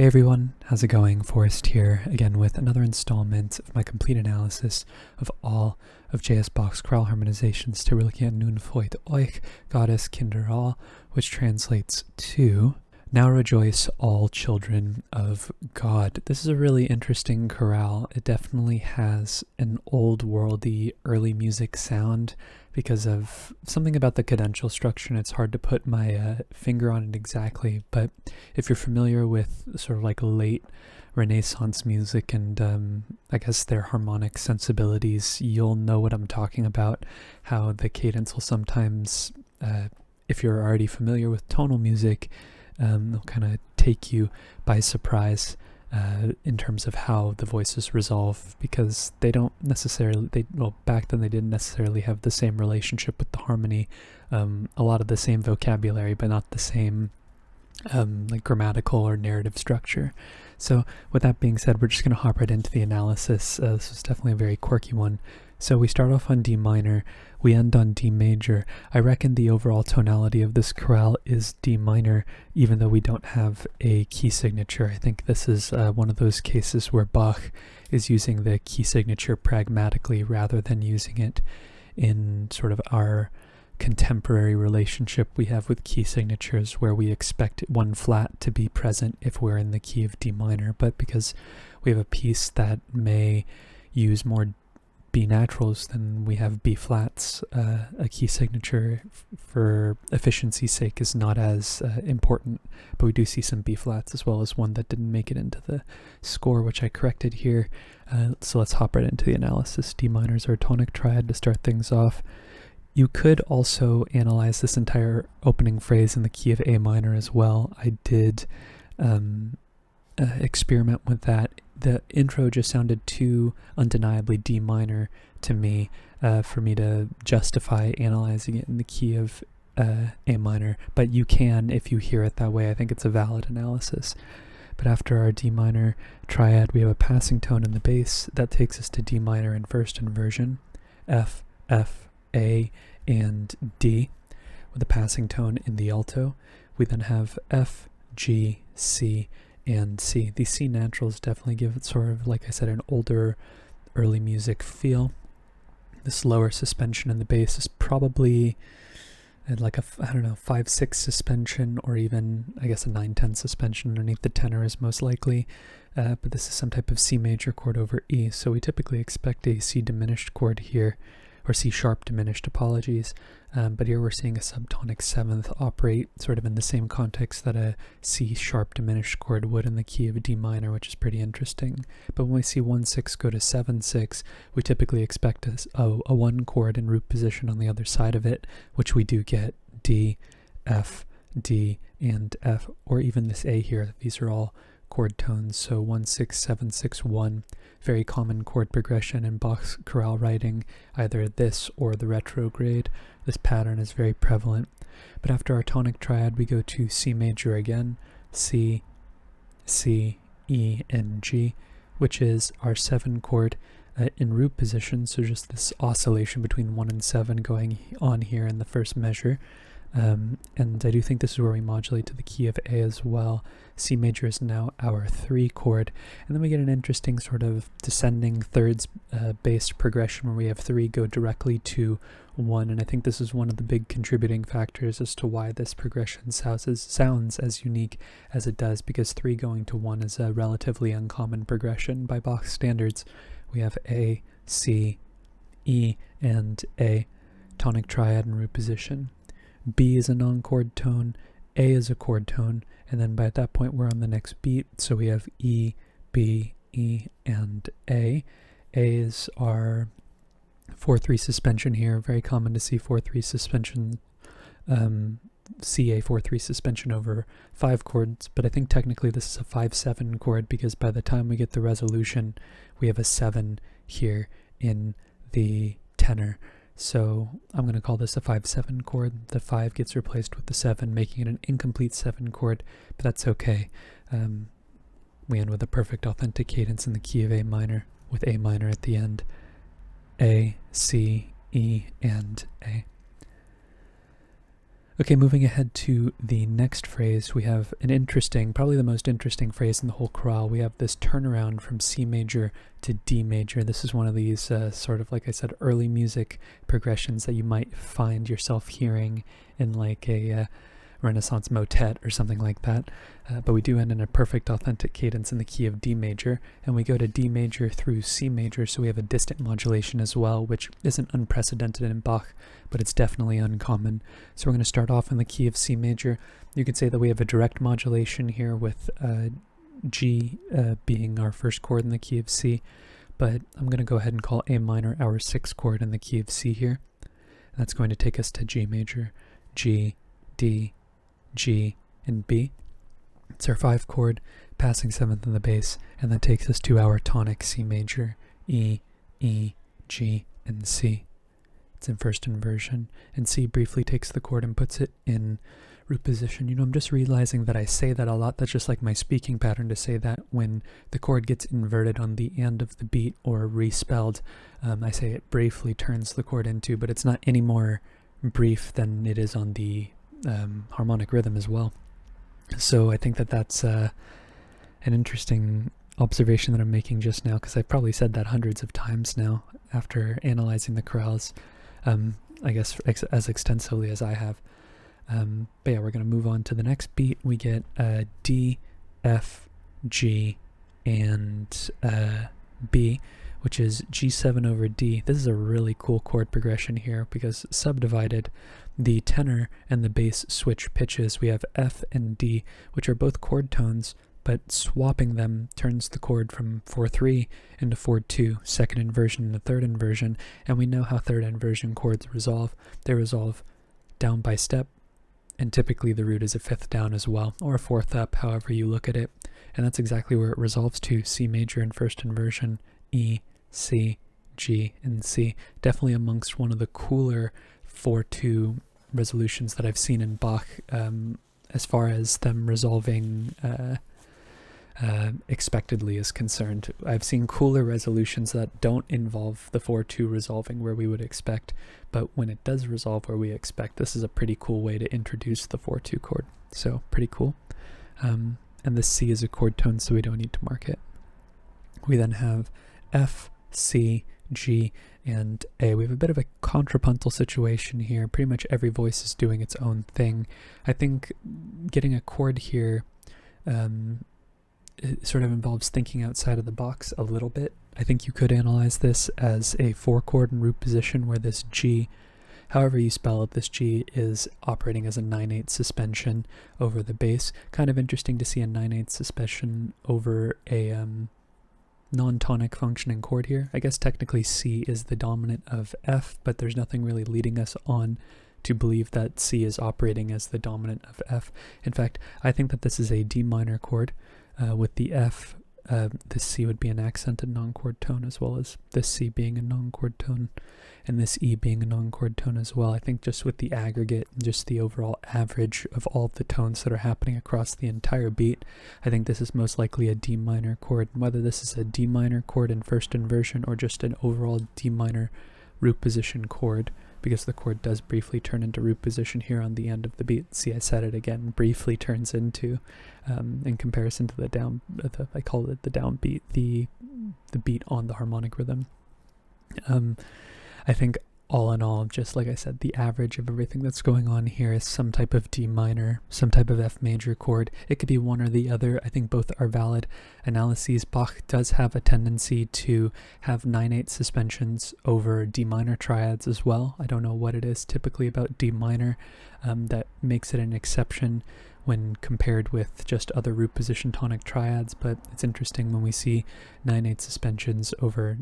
Hey everyone, how's it going? Forrest here, again with another installment of my complete analysis of all of J.S. Bach's chorale harmonizations to looking at Nun freut euch, Gottes Kinder all, which translates to Now rejoice all children of God. This is a really interesting chorale. It definitely has an old worldy early music sound because of something about the cadential structure, and it's hard to put my finger on it exactly, but if you're familiar with sort of like late Renaissance music and I guess their harmonic sensibilities, you'll know what I'm talking about, how the cadence will sometimes, if you're already familiar with tonal music, they'll kind of take you by surprise in terms of how the voices resolve, because they don't necessarily, back then they didn't necessarily have the same relationship with the harmony, a lot of the same vocabulary, but not the same like grammatical or narrative structure. So with that being said, we're just going to hop right into the analysis. This was definitely a very quirky one. So we start off on D minor, we end on D major. I reckon the overall tonality of this chorale is D minor, even though we don't have a key signature. I think this is one of those cases where Bach is using the key signature pragmatically rather than using it in sort of our contemporary relationship we have with key signatures, where we expect one flat to be present if we're in the key of D minor. But because we have a piece that may use more B naturals than we have B flats, a key signature for efficiency's sake is not as important, but we do see some B flats as well as one that didn't make it into the score, which I corrected here. So let's hop right into the analysis. D minor is our tonic triad to start things off. You could also analyze this entire opening phrase in the key of A minor as well. I did experiment with that. The intro just sounded too undeniably D minor to me for me to justify analyzing it in the key of A minor, but you can if you hear it that way. I think it's a valid analysis. But after our D minor triad, we have a passing tone in the bass that takes us to D minor in first inversion, F, F, A, and D, with a passing tone in the alto. We then have F, G, C, and C. These C naturals definitely give it sort of, like I said, an older early music feel. This lower suspension in the bass is probably like a, 5/6 suspension, or even, I guess, a 9/10 suspension underneath the tenor is most likely. But this is some type of C major chord over E, so we typically expect a C diminished chord here, or C sharp diminished, apologies. But here we're seeing a subtonic seventh operate sort of in the same context that a C sharp diminished chord would in the key of D minor, which is pretty interesting. But when we see 1/6 go to 7/6, we typically expect a 1 chord in root position on the other side of it, which we do get D, F, D, and F, or even this A here. These are all chord tones, so 1/6, 7/6, 1. Very common chord progression in Bach's chorale writing, either this or the retrograde. This pattern is very prevalent. But after our tonic triad, we go to C major again, C, C, E, and G, which is our 7 chord in root position, so just this oscillation between 1 and 7 going on here in the first measure. And I do think this is where we modulate to the key of A as well. C major is now our 3 chord, and then we get an interesting sort of descending thirds based progression where we have 3 go directly to 1, and I think this is one of the big contributing factors as to why this progression sounds as unique as it does, because 3 going to 1 is a relatively uncommon progression by Bach's standards. We have A, C, E, and A, tonic triad in root position. B is a non-chord tone, A is a chord tone, and then by that point we're on the next beat, so we have E, B, E, and A. A is our 4/3 suspension here, very common to see 4/3 suspension, CA 4/3 suspension over 5 chords, but I think technically this is a 5/7 chord, because by the time we get the resolution, we have a 7 here in the tenor. So I'm going to call this a 5/7 chord. The 5 gets replaced with the 7, making it an incomplete 7 chord, but that's okay. We end with a perfect authentic cadence in the key of A minor, with A minor at the end. A, C, E, and A. Okay, moving ahead to the next phrase, we have an interesting, probably the most interesting phrase in the whole chorale. We have this turnaround from C major to D major. This is one of these sort of, like I said, early music progressions that you might find yourself hearing in like a Renaissance motet or something like that. But we do end in a perfect authentic cadence in the key of D major, and we go to D major through C major, so we have a distant modulation as well, which isn't unprecedented in Bach, but it's definitely uncommon. So we're going to start off in the key of C major. You could say that we have a direct modulation here with G being our first chord in the key of C, but I'm going to go ahead and call A minor our sixth chord in the key of C here. And that's going to take us to G major, G, D, G, and B. It's our 5 chord, passing 7th in the bass, and that takes us to our tonic C major, E, G, and C. It's in first inversion, and C briefly takes the chord and puts it in root position. You know, I'm just realizing that I say that a lot. That's just like my speaking pattern to say that when the chord gets inverted on the end of the beat or respelled, I say it briefly turns the chord into, but it's not any more brief than it is on the harmonic rhythm as well. So I think that that's an interesting observation that I'm making just now, because I've probably said that hundreds of times now after analyzing the chorales, I guess as extensively as I have. But yeah, we're going to move on to the next beat. We get D, F, G, and B, which is G7 over D. This is a really cool chord progression here because subdivided, the tenor and the bass switch pitches. We have F and D, which are both chord tones, but swapping them turns the chord from 4-3 into 4-2, second inversion into third inversion, and we know how third inversion chords resolve. They resolve down by step, and typically the root is a fifth down as well, or a fourth up, however you look at it, and that's exactly where it resolves to, C major in first inversion, E, C, G, and C. Definitely amongst one of the cooler 4-2 resolutions that I've seen in Bach, as far as them resolving expectedly is concerned. I've seen cooler resolutions that don't involve the 4-2 resolving where we would expect, but when it does resolve where we expect, this is a pretty cool way to introduce the 4-2 chord. So pretty cool. And the C is a chord tone, so we don't need to mark it. We then have F, C, G, and A. We have a bit of a contrapuntal situation here. Pretty much every voice is doing its own thing. I think getting a chord here it sort of involves thinking outside of the box a little bit. I think you could analyze this as a 4 chord in root position where this G, however you spell it, this G is operating as a 9/8 suspension over the bass. Kind of interesting to see a 9/8 suspension over a non-tonic functioning chord here. I guess technically C is the dominant of F, but there's nothing really leading us on to believe that C is operating as the dominant of F. In fact, I think that this is a D minor chord with the F. This C would be an accented non-chord tone, as well as this C being a non-chord tone, and this E being a non-chord tone as well. I think just with the aggregate, just the overall average of all of the tones that are happening across the entire beat, I think this is most likely a D minor chord. Whether this is a D minor chord in first inversion or just an overall D minor root position chord, because the chord does briefly turn into root position here on the end of the beat. See, I said it again, briefly turns into, in comparison to the down, I call it the downbeat, the beat on the harmonic rhythm. I think all in all, just like I said, the average of everything that's going on here is some type of D minor, some type of F major chord. It could be one or the other. I think both are valid analyses. Bach does have a tendency to have 9/8 suspensions over D minor triads as well. I don't know what it is typically about D minor that makes it an exception when compared with just other root position tonic triads, but it's interesting when we see 9/8 suspensions over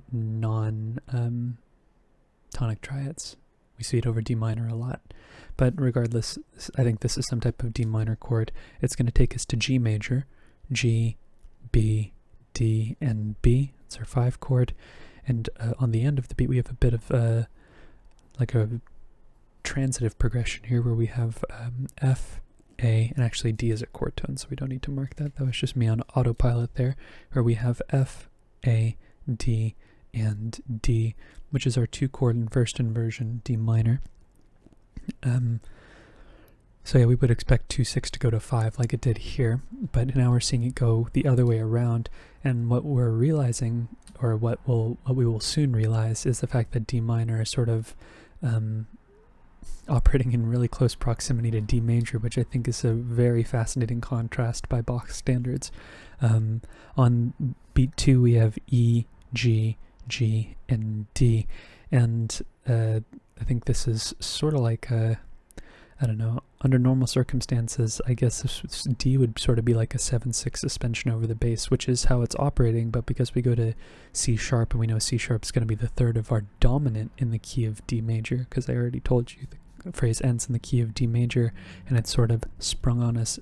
tonic triads. We see it over D minor a lot. But regardless, I think this is some type of D minor chord. It's going to take us to G major, G, B, D, and B. It's our 5 chord. And on the end of the beat, we have a bit of like a transitive progression here where we have F, A, and actually D is a chord tone, so we don't need to mark that. That was just me on autopilot there, where we have F, A, D, and D, which is our 2 chord in first inversion, D minor. So yeah, we would expect 2-6 to go to 5 like it did here, but now we're seeing it go the other way around, and what we're realizing, or what we will soon realize, is the fact that D minor is sort of operating in really close proximity to D major, which I think is a very fascinating contrast by Bach's standards. On beat 2 we have E, G, G, and D, and I think this is sort of like a, I don't know, under normal circumstances, I guess D would sort of be like a 7-6 suspension over the bass, which is how it's operating, but because we go to C sharp, and we know C sharp is going to be the third of our dominant in the key of D major, because I already told you the phrase ends in the key of D major, and it's sort of sprung on us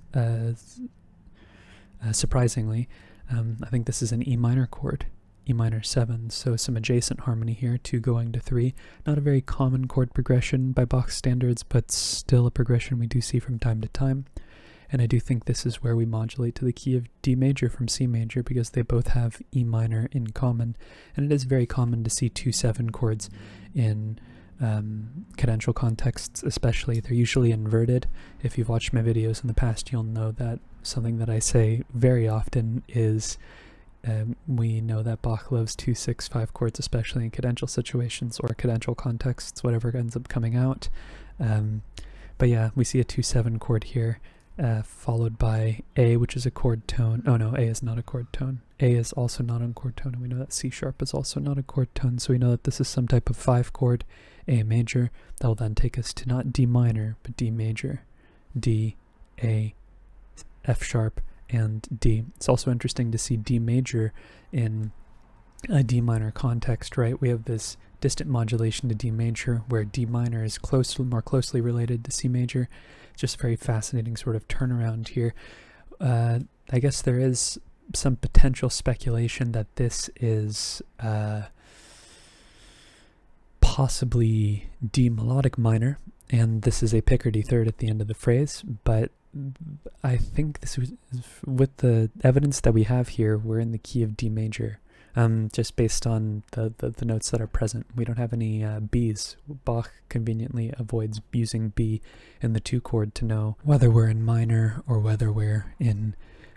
surprisingly. I think this is an E minor chord, E minor 7, so some adjacent harmony here, 2 going to 3. Not a very common chord progression by Bach's standards, but still a progression we do see from time to time. And I do think this is where we modulate to the key of D major from C major, because they both have E minor in common. And it is very common to see 2-7 chords in cadential contexts especially. They're usually inverted. If you've watched my videos in the past, you'll know that something that I say very often is we know that Bach loves 2-6-5 chords, especially in cadential situations or cadential contexts, whatever ends up coming out. But yeah, we see a 2-7 chord here, followed by A, which is a chord tone. Oh no, A is not a chord tone. A is also not a chord tone, and we know that C sharp is also not a chord tone, so we know that this is some type of 5 chord, A major. That will then take us to not D minor, but D major. D, A, F sharp, and D. It's also interesting to see D major in a D minor context, right? We have this distant modulation to D major, where D minor is more closely related to C major. Just very fascinating sort of turnaround here. I guess there is some potential speculation that this is possibly D melodic minor, and this is a Picardy third at the end of the phrase, but I think this was, with the evidence that we have here, we're in the key of D major, just based on the notes that are present. We don't have any Bs. Bach conveniently avoids using B in the 2 chord to know whether we're in minor or whether we're in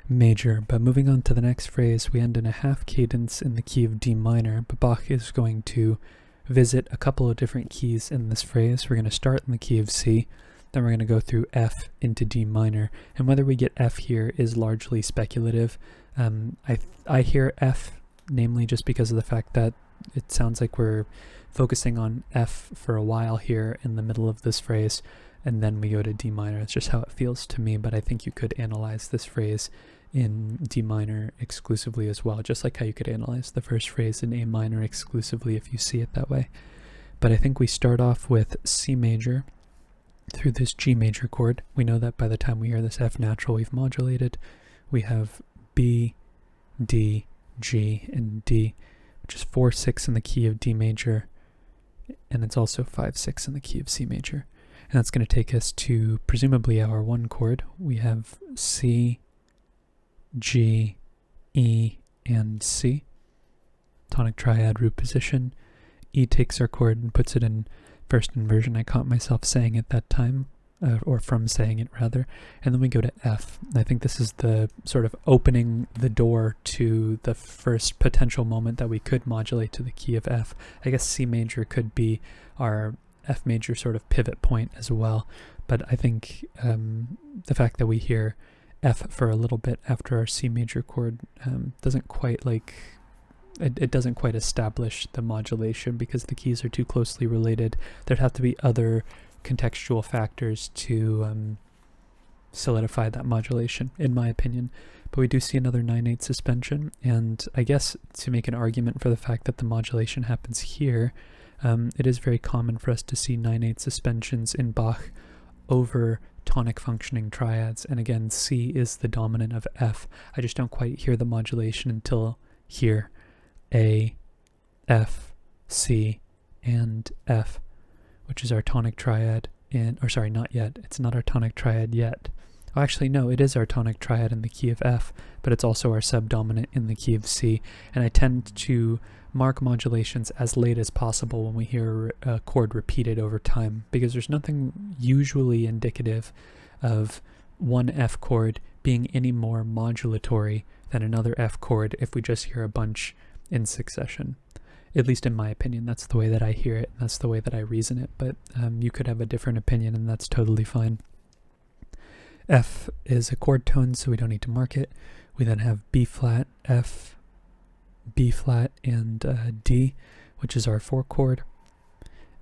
major. But moving on to the next phrase, we end in a half cadence in the key of D minor, but Bach is going to visit a couple of different keys in this phrase. We're going to start in the key of C, then we're going to go through F into D minor, and whether we get F here is largely speculative. I hear F, namely just because of the fact that it sounds like we're focusing on F for a while here in the middle of this phrase, and then we go to D minor. It's just how it feels to me, but I think you could analyze this phrase in D minor exclusively as well, just like how you could analyze the first phrase in A minor exclusively if you see it that way. But I think we start off with C major through this G major chord. We know that by the time we hear this F natural, we've modulated. We have B, D, G, and D, which is 4-6 in the key of D major, and it's also 5-6 in the key of C major. And that's going to take us to presumably our 1 chord. We have C, G, E, and C. Tonic triad root position. E takes our chord and puts it in first inversion. I caught myself saying it that time, or from saying it rather. And then we go to F. I think this is the sort of opening the door to the first potential moment that we could modulate to the key of F. I guess C major could be our F major sort of pivot point as well. But I think the fact that we hear F for a little bit after our C major chord doesn't quite it doesn't quite establish the modulation, because the keys are too closely related. There'd have to be other contextual factors to solidify that modulation, in my opinion. But we do see another 9/8 suspension, and I guess to make an argument for the fact that the modulation happens here, it is very common for us to see 9/8 suspensions in Bach over tonic functioning triads, and again, C is the dominant of F. I just don't quite hear the modulation until here. A, F, C, and F, which is our tonic triad not yet. It's not our tonic triad yet. Oh, actually, no, it is our tonic triad in the key of F, but it's also our subdominant in the key of C. And I tend to mark modulations as late as possible when we hear a chord repeated over time, because there's nothing usually indicative of one F chord being any more modulatory than another F chord if we just hear a bunch in succession. At least in my opinion, that's the way that I hear it, and that's the way that I reason it, but you could have a different opinion, and that's totally fine. F is a chord tone, so we don't need to mark it. We then have B flat, F, B flat, and D, which is our 4 chord.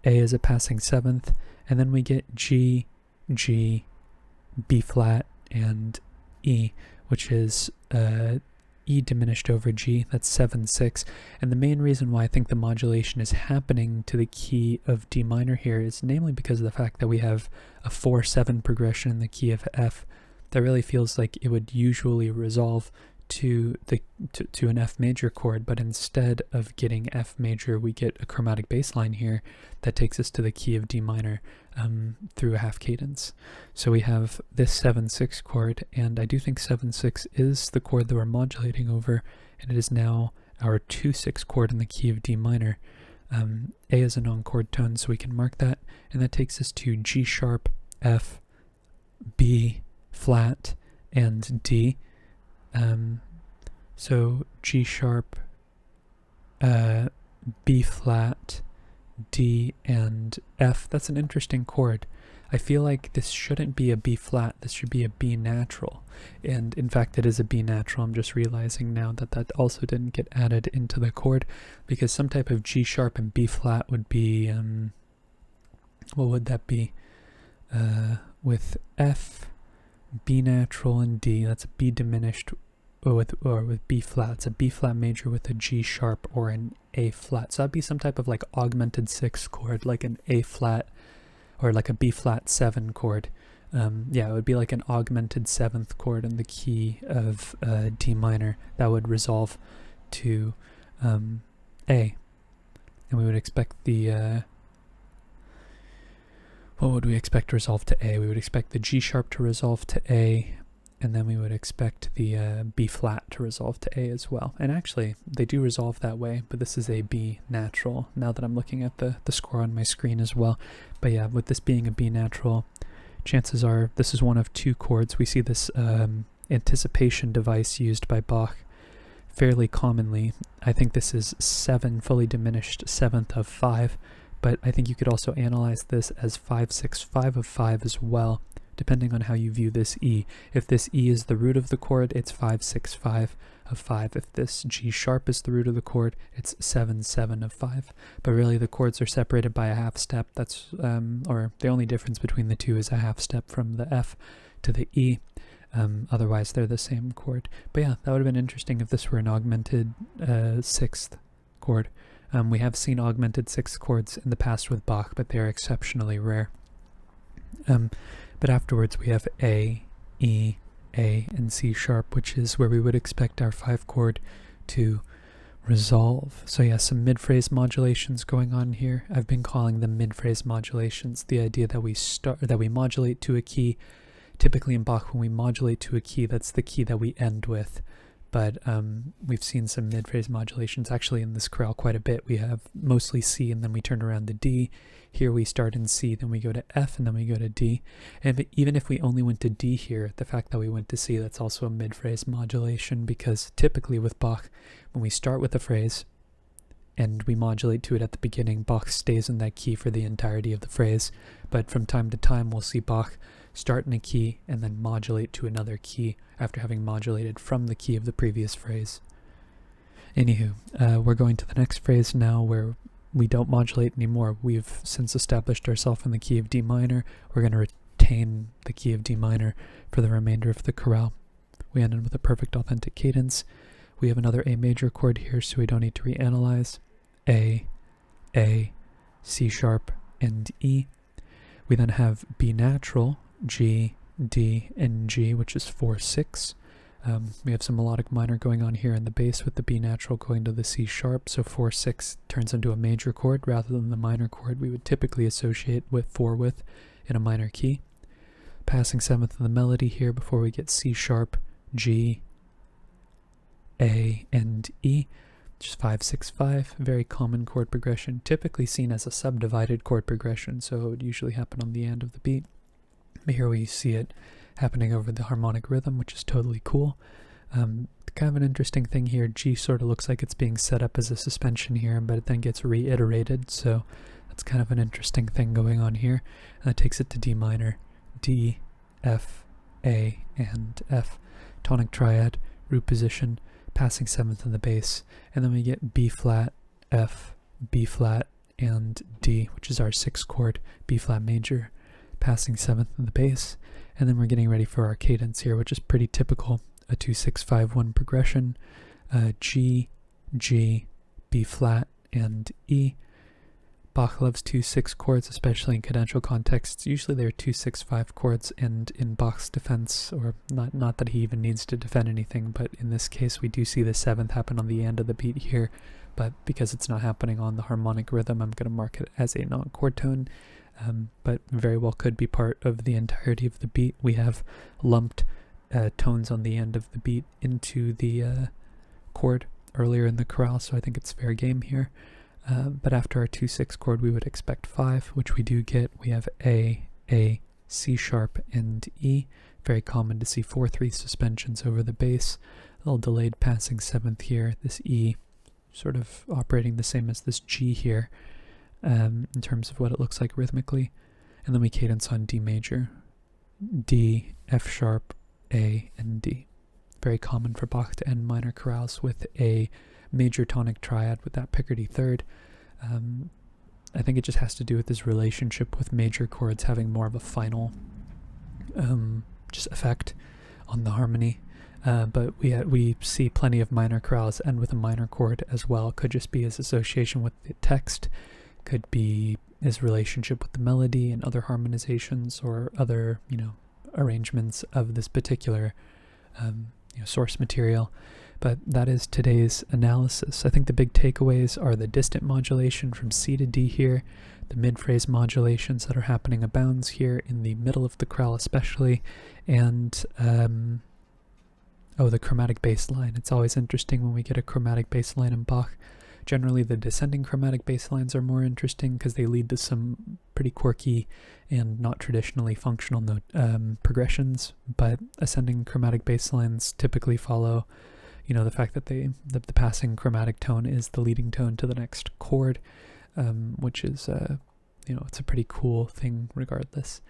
A is a passing 7th, and then we get G, G, B flat, and E, which is E diminished over G. That's 7/6. And the main reason why I think the modulation is happening to the key of D minor here is namely because of the fact that we have a 4/7 progression in the key of F that really feels like it would usually resolve to an F major chord, but instead of getting F major, we get a chromatic bass line here that takes us to the key of D minor through a half cadence. So we have this 7/6 chord, and I do think 7/6 is the chord that we're modulating over, and it is now our 2/6 chord in the key of D minor. A is a non-chord tone, so we can mark that, and that takes us to G sharp, F, B flat, and D. So G sharp, B flat, D, and F. That's an interesting chord. I feel like this shouldn't be a B flat, this should be a B natural. And in fact it is a B natural. I'm just realizing now that that also didn't get added into the chord, because some type of G sharp and B flat would be, what would that be? With F, B natural, and D, that's a B diminished, or with B flat. It's a B flat major with a G sharp or an A flat. So that'd be some type of like augmented 6th chord, like an A flat or like a B flat 7 chord. Yeah, it would be like an augmented 7th chord in the key of D minor that would resolve to A. And we would expect the what would we expect to resolve to A? We would expect the G sharp to resolve to A, and then we would expect the B flat to resolve to A as well. And actually, they do resolve that way, but this is a B natural, now that I'm looking at the score on my screen as well. But yeah, with this being a B natural, chances are this is one of 2 chords. We see this anticipation device used by Bach fairly commonly. I think this is 7 fully diminished 7th of 5, but I think you could also analyze this as 5/6/5 of 5 as well, depending on how you view this E. If this E is the root of the chord, it's 5/6/5 of 5. If this G sharp is the root of the chord, it's 7/7 of 5. But really the chords are separated by a half step. That's or the only difference between the two is a half step from the F to the E. Otherwise they're the same chord. But yeah, that would have been interesting if this were an augmented 6th chord. We have seen augmented 6th chords in the past with Bach, but they are exceptionally rare. But afterwards we have A, E, A, and C sharp, which is where we would expect our 5 chord to resolve. So yeah, some mid-phrase modulations going on here. I've been calling them mid-phrase modulations, the idea that we modulate to a key. Typically in Bach, when we modulate to a key, that's the key that we end with. But we've seen some mid-phrase modulations actually in this chorale quite a bit. We have mostly C, and then we turn around to D. Here we start in C, then we go to F, and then we go to D. And even if we only went to D here, the fact that we went to C, that's also a mid-phrase modulation, because typically with Bach, when we start with a phrase and we modulate to it at the beginning, Bach stays in that key for the entirety of the phrase. But from time to time, we'll see Bach start in a key and then modulate to another key after having modulated from the key of the previous phrase. Anywho, we're going to the next phrase now where we don't modulate anymore. We've since established ourselves in the key of D minor. We're going to retain the key of D minor for the remainder of the chorale. We end with a perfect authentic cadence. We have another A major chord here, so we don't need to reanalyze. A, C sharp, and E. We then have B natural, G, D, and G, which is 4/6. We have some melodic minor going on here in the bass with the B natural going to the C sharp, so 4/6 turns into a major chord rather than the minor chord we would typically associate with 4 with in a minor key. Passing 7th of the melody here before we get C sharp, G, A, and E, which is 5/6/5, very common chord progression, typically seen as a subdivided chord progression, so it would usually happen on the end of the beat. But here we see it happening over the harmonic rhythm, which is totally cool. Kind of an interesting thing here, G sort of looks like it's being set up as a suspension here, but it then gets reiterated, so that's kind of an interesting thing going on here. And that takes it to D minor, D, F, A, and F. Tonic triad, root position, passing 7th in the bass, and then we get B flat, F, B flat, and D, which is our 6th chord, B flat major, passing 7th in the bass, and then we're getting ready for our cadence here, which is pretty typical, a 2-6-5-1 progression, G, G, B flat, and E. Bach loves 2-6 chords, especially in cadential contexts. Usually they're 2-6-5 chords, and in Bach's defense, or not that he even needs to defend anything, but in this case we do see the 7th happen on the end of the beat here, but because it's not happening on the harmonic rhythm, I'm going to mark it as a non-chord tone, but very well could be part of the entirety of the beat. We have lumped tones on the end of the beat into the chord earlier in the chorale, so I think it's fair game here. But after our 2-6 chord, we would expect 5, which we do get. We have A, C sharp, and E. Very common to see 4/3 suspensions over the bass. A little delayed passing 7th here. This E sort of operating the same as this G here in terms of what it looks like rhythmically. And then we cadence on D major, D, F sharp, A, and D. Very common for Bach to end minor chorales with a major tonic triad with that Picardy third. I think it just has to do with this relationship with major chords having more of a final just effect on the harmony. But we see plenty of minor chorales end with a minor chord as well. Could just be his association with the text, could be his relationship with the melody and other harmonizations or other, arrangements of this particular source material. But that is today's analysis. I think the big takeaways are the distant modulation from C to D here, the mid-phrase modulations that are happening abounds here in the middle of the chorale especially, and the chromatic bass line. It's always interesting when we get a chromatic bass line in Bach. Generally the descending chromatic bass lines are more interesting because they lead to some pretty quirky and not traditionally functional note progressions, but ascending chromatic bass lines typically follow the fact that the passing chromatic tone is the leading tone to the next chord, which is it's a pretty cool thing regardless.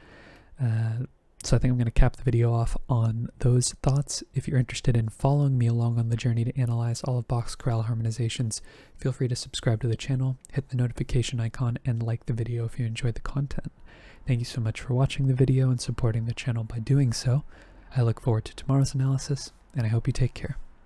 So I think I'm going to cap the video off on those thoughts. If you're interested in following me along on the journey to analyze all of Bach's chorale harmonizations, feel free to subscribe to the channel, hit the notification icon, and like the video if you enjoyed the content. Thank you so much for watching the video and supporting the channel by doing so. I look forward to tomorrow's analysis, and I hope you take care.